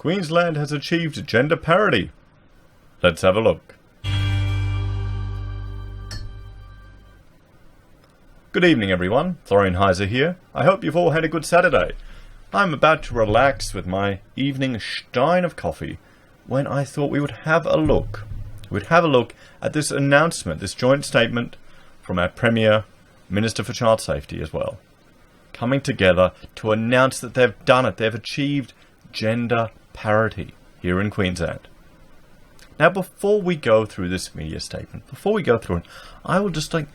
Queensland has achieved gender parity. Let's have a look. Good evening, everyone. Florian Heise here. I hope you've all had a good Saturday. I'm about to relax with my evening stein of coffee when I thought we would have a look. We'd have a look at this announcement, this joint statement from our Premier, Minister for Child Safety as well, coming together to announce that they've done it. They've achieved gender parity here in Queensland. Now, before we go through this media statement, before we go through it, I will just find,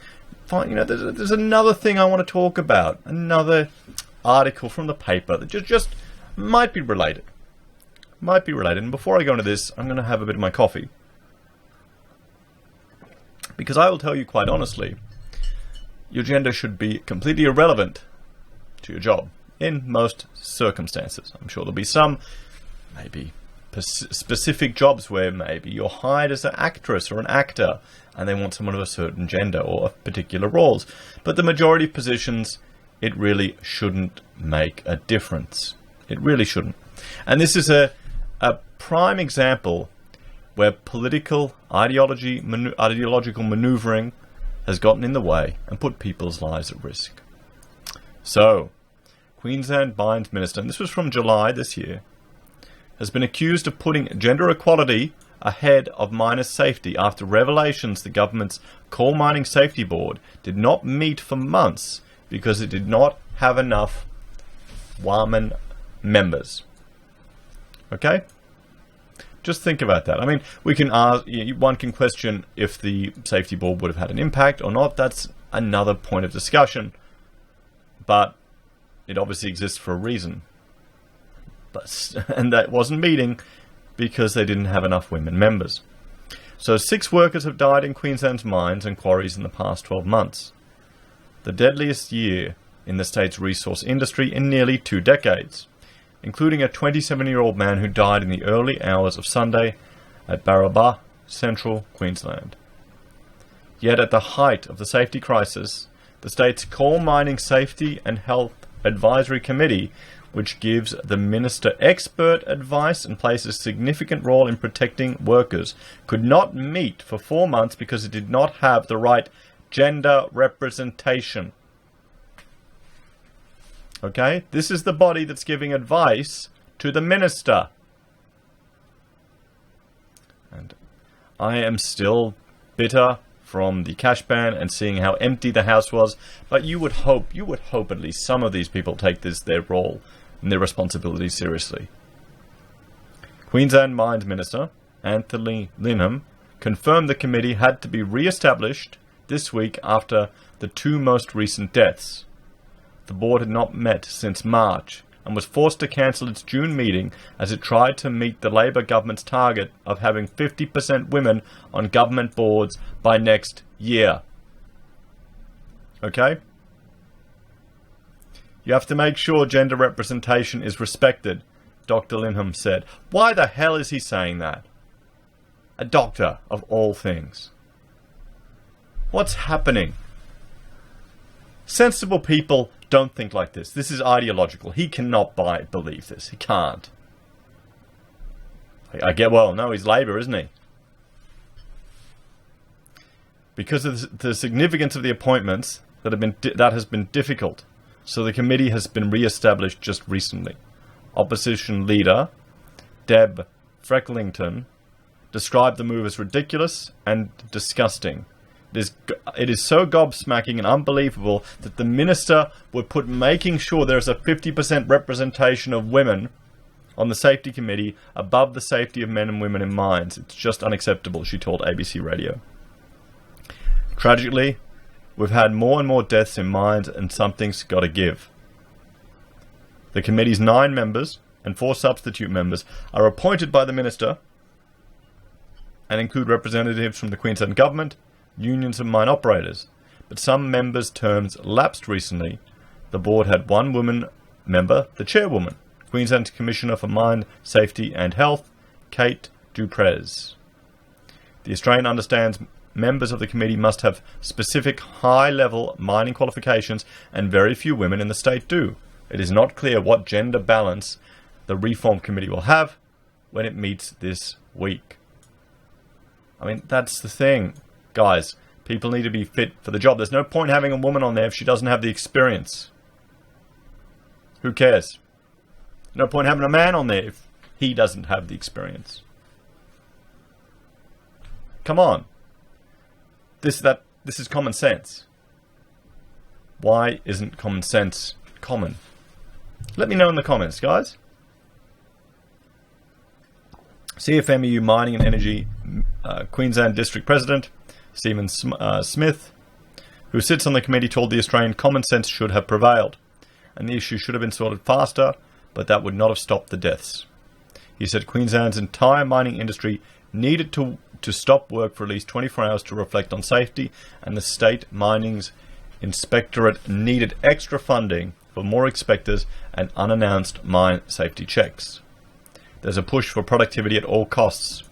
there's another thing I want to talk about, another article from the paper that just might be related. And before I go into this, I'm going to have a bit of my coffee. Because I will tell you quite honestly, your gender should be completely irrelevant to your job in most circumstances. I'm sure there'll be some, maybe specific jobs where maybe you're hired as an actress or an actor and they want someone of a certain gender or particular roles. But the majority of positions, it really shouldn't make a difference. It really shouldn't. And this is a prime example where political ideological maneuvering has gotten in the way and put people's lives at risk. So, Queensland Mines Minister, and this was from July this year, has been accused of putting gender equality ahead of miner safety after revelations the government's Coal Mining Safety Board did not meet for months because it did not have enough women members. Okay? Just think about that. I mean, we can ask, one can question if the safety board would have had an impact or not. That's another point of discussion. But it obviously exists for a reason. And that wasn't meeting because they didn't have enough women members. So 6 workers have died in Queensland's mines and quarries in the past 12 months. The deadliest year in the state's resource industry in nearly 2 decades, including a 27-year-old man who died in the early hours of Sunday at Barraba, central Queensland. Yet at the height of the safety crisis, the state's Coal Mining Safety and Health Advisory Committee, which gives the minister expert advice and plays a significant role in protecting workers, could not meet for 4 months because it did not have the right gender representation. Okay? This is the body that's giving advice to the minister. And I am still bitter from the cash ban and seeing how empty the house was, but you would hope at least some of these people take their role and their responsibilities seriously. Queensland Mines Minister Anthony Linham confirmed the committee had to be re-established this week after the 2 most recent deaths. The board had not met since March and was forced to cancel its June meeting as it tried to meet the Labor government's target of having 50% women on government boards by next year. Okay? You have to make sure gender representation is respected, Dr. Linham said. Why the hell is he saying that? A doctor, of all things. What's happening? Sensible people don't think like this. This is ideological. He cannot believe this. He can't. No, he's Labour, isn't he? Because of the significance of the appointments that has been difficult. So the committee has been re-established just recently. Opposition leader Deb Frecklington described the move as ridiculous and disgusting. It is so gobsmacking and unbelievable that the minister would put making sure there's a 50% representation of women on the safety committee above the safety of men and women in mines. It's just unacceptable, she told ABC Radio. Tragically, we've had more and more deaths in mines and something's got to give. The committee's 9 members and 4 substitute members are appointed by the minister and include representatives from the Queensland Government, unions and mine operators. But some members' terms lapsed recently. The board had 1 woman member, the chairwoman, Queensland's Commissioner for Mine Safety and Health, Kate Duprez. The Australian understands members of the committee must have specific high-level mining qualifications, and very few women in the state do. It is not clear what gender balance the reform committee will have, when it meets this week. I mean, that's the thing, guys. People need to be fit for the job. There's no point having a woman on there if she doesn't have the experience. Who cares? No point having a man on there if he doesn't have the experience. Come on. This is common sense. Why isn't common sense common? Let me know in the comments, guys. CFMEU Mining and Energy Queensland District President Stephen Smith, who sits on the committee, told the Australian common sense should have prevailed, and the issue should have been sorted faster, but that would not have stopped the deaths. He said Queensland's entire mining industry needed to stop work for at least 24 hours to reflect on safety, and the State Mining's Inspectorate needed extra funding for more inspectors and unannounced mine safety checks. There's a push for productivity at all costs,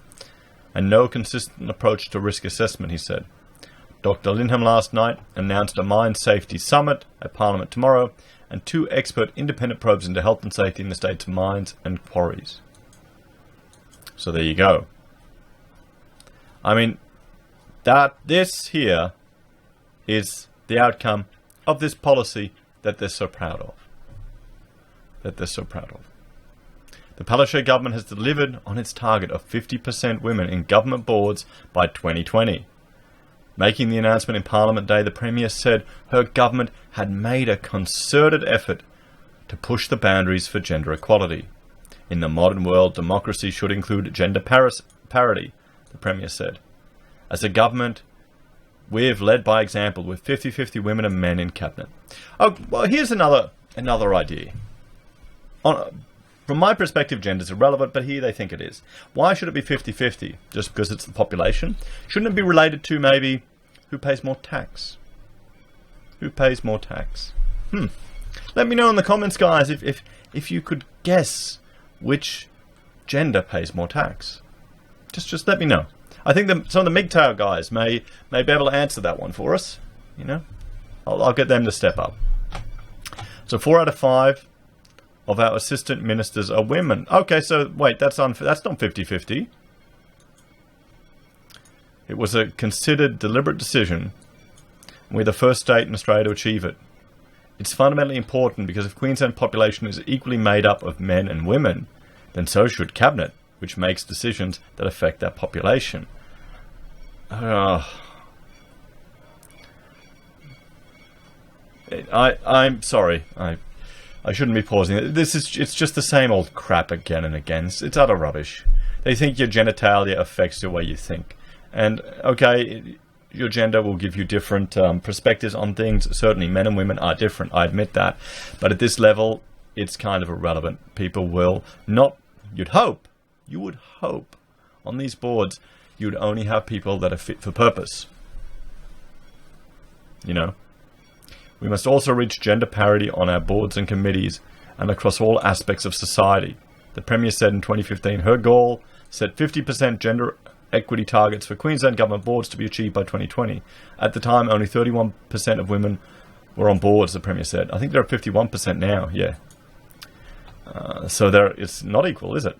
and no consistent approach to risk assessment, he said. Dr. Linham last night announced a mine safety summit at Parliament tomorrow, and 2 expert independent probes into health and safety in the state's mines and quarries. So there you go. I mean, this here is the outcome of this policy that they're so proud of. The Palaszczuk government has delivered on its target of 50% women in government boards by 2020. Making the announcement in Parliament Day, the Premier said her government had made a concerted effort to push the boundaries for gender equality. In the modern world, democracy should include gender parity, the Premier said. As a government, we've led by example with 50-50 women and men in cabinet. Oh, well, here's another idea. From my perspective, gender is irrelevant, but here they think it is. Why should it be 50-50? Just because it's the population? Shouldn't it be related to maybe who pays more tax? Who pays more tax? Let me know in the comments, guys, if you could guess which gender pays more tax. Just let me know. I think some of the MGTOW guys may be able to answer that one for us. You know, I'll get them to step up. So 4 out of 5 of our assistant ministers are women. Okay, so wait, that's not 50-50. It was a considered, deliberate decision. We're the first state in Australia to achieve it. It's fundamentally important because if Queensland population is equally made up of men and women, then so should Cabinet, which makes decisions that affect that population. I'm sorry. I shouldn't be pausing. It's just the same old crap again and again. It's utter rubbish. They think your genitalia affects the way you think. And, okay, your gender will give you different perspectives on things. Certainly, men and women are different. I admit that. But at this level, it's kind of irrelevant. People will not... You would hope on these boards you'd only have people that are fit for purpose. You know? We must also reach gender parity on our boards and committees and across all aspects of society. The Premier said in 2015 her goal set 50% gender equity targets for Queensland Government boards to be achieved by 2020. At the time, only 31% of women were on boards, the Premier said. I think they're at 51% now, yeah. So it's not equal, is it?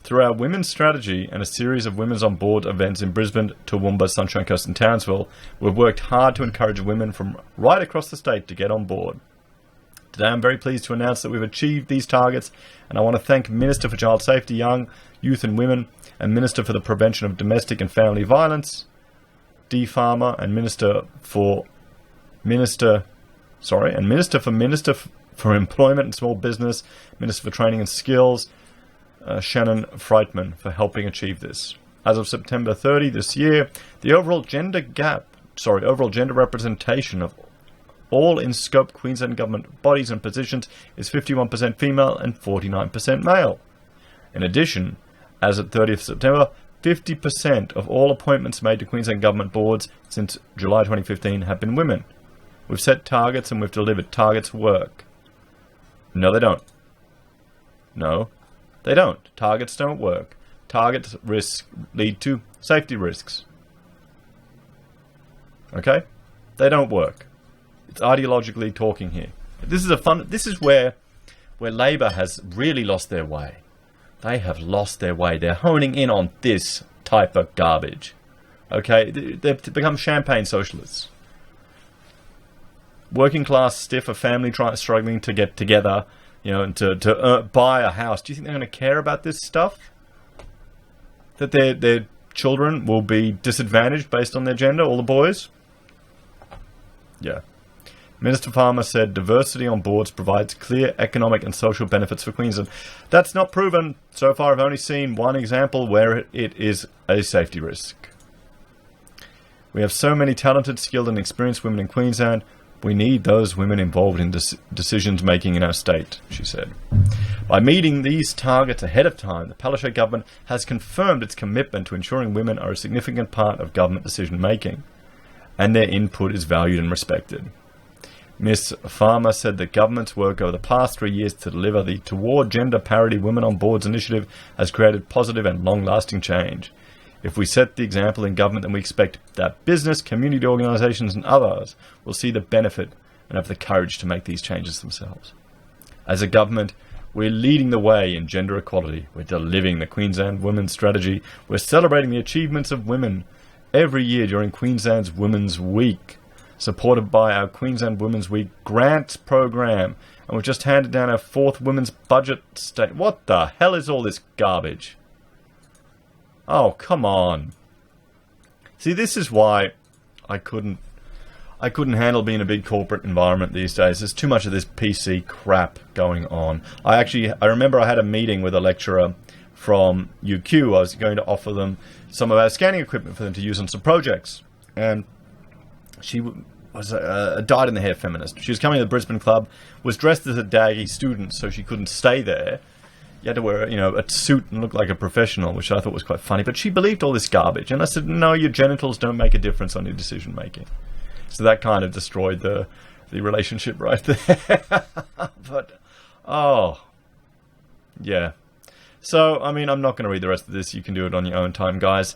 Through our women's strategy and a series of women's on board events in Brisbane, Toowoomba, Sunshine Coast and Townsville, we've worked hard to encourage women from right across the state to get on board. Today I'm very pleased to announce that we've achieved these targets, and I want to thank Minister for Child Safety, Young, Youth and Women, and Minister for the Prevention of Domestic and Family Violence, Dee Farmer, and Minister for Employment and Small Business, Minister for Training and Skills, Shannon Freitman, for helping achieve this. As of September 30 this year, the overall gender representation of all in scope Queensland Government bodies and positions is 51% female and 49% male. In addition, as of 30th September, 50% of all appointments made to Queensland Government boards since July 2015 have been women. We've set targets and we've delivered. Targets work. No, they don't. No, they don't. Targets don't work. Targets lead to safety risks. Okay? They don't work. It's ideologically talking here. This is where Labor has really lost their way. They have lost their way. They're honing in on this type of garbage. Okay, they've become champagne socialists. Working class stiff, a family struggling to get together, and to buy a house. Do you think they're going to care about this stuff? That their children will be disadvantaged based on their gender, all the boys? Yeah. Minister Farmer said diversity on boards provides clear economic and social benefits for Queensland. That's not proven. So far, I've only seen one example where it is a safety risk. We have so many talented, skilled and experienced women in Queensland. We need those women involved in decisions making in our state, she said. By meeting these targets ahead of time, the Palaszczuk government has confirmed its commitment to ensuring women are a significant part of government decision making, and their input is valued and respected. Ms. Farmer said that government's work over the past 3 years to deliver the Toward Gender Parity Women on Boards initiative has created positive and long-lasting change. If we set the example in government, then we expect that business, community organisations and others will see the benefit and have the courage to make these changes themselves. As a government, we're leading the way in gender equality. We're delivering the Queensland Women's Strategy. We're celebrating the achievements of women every year during Queensland's Women's Week, supported by our Queensland Women's Week grants program. And we've just handed down our 4th Women's Budget State. What the hell is all this garbage? Oh, come on. See, this is why I couldn't handle being in a big corporate environment these days. There's too much of this PC crap going on. I remember I had a meeting with a lecturer from UQ. I was going to offer them some of our scanning equipment for them to use on some projects. And she was a dyed-in-the-hair feminist. She was coming to the Brisbane Club, was dressed as a daggy student, so she couldn't stay there. You had to wear, a suit and look like a professional, which I thought was quite funny. But she believed all this garbage. And I said, no, your genitals don't make a difference on your decision-making. So that kind of destroyed the relationship right there. But, yeah. So, I'm not going to read the rest of this. You can do it on your own time, guys.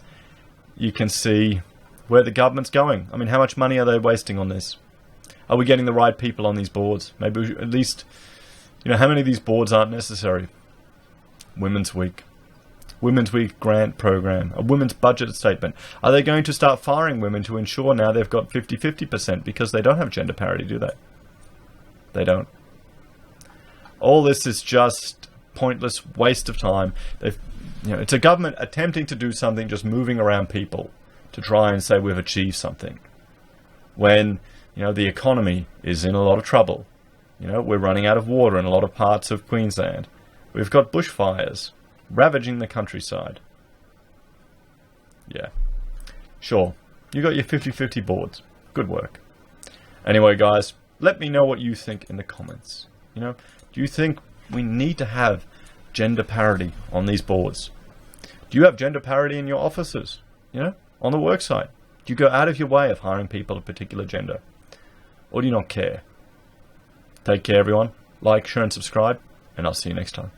You can see where the government's going. How much money are they wasting on this? Are we getting the right people on these boards? Maybe at least, how many of these boards aren't necessary? Women's Week grant program, a women's budget statement. Are they going to start firing women to ensure now they've got 50-50% because they don't have gender parity, do they? They don't. All this is just pointless waste of time. It's a government attempting to do something, just moving around people to try and say we've achieved something. When, the economy is in a lot of trouble. We're running out of water in a lot of parts of Queensland. We've got bushfires ravaging the countryside. Yeah. Sure. You got your 50-50 boards. Good work. Anyway, guys, let me know what you think in the comments. Do you think we need to have gender parity on these boards? Do you have gender parity in your offices? On the work site? Do you go out of your way of hiring people of a particular gender? Or do you not care? Take care, everyone. Like, share, and subscribe, and I'll see you next time.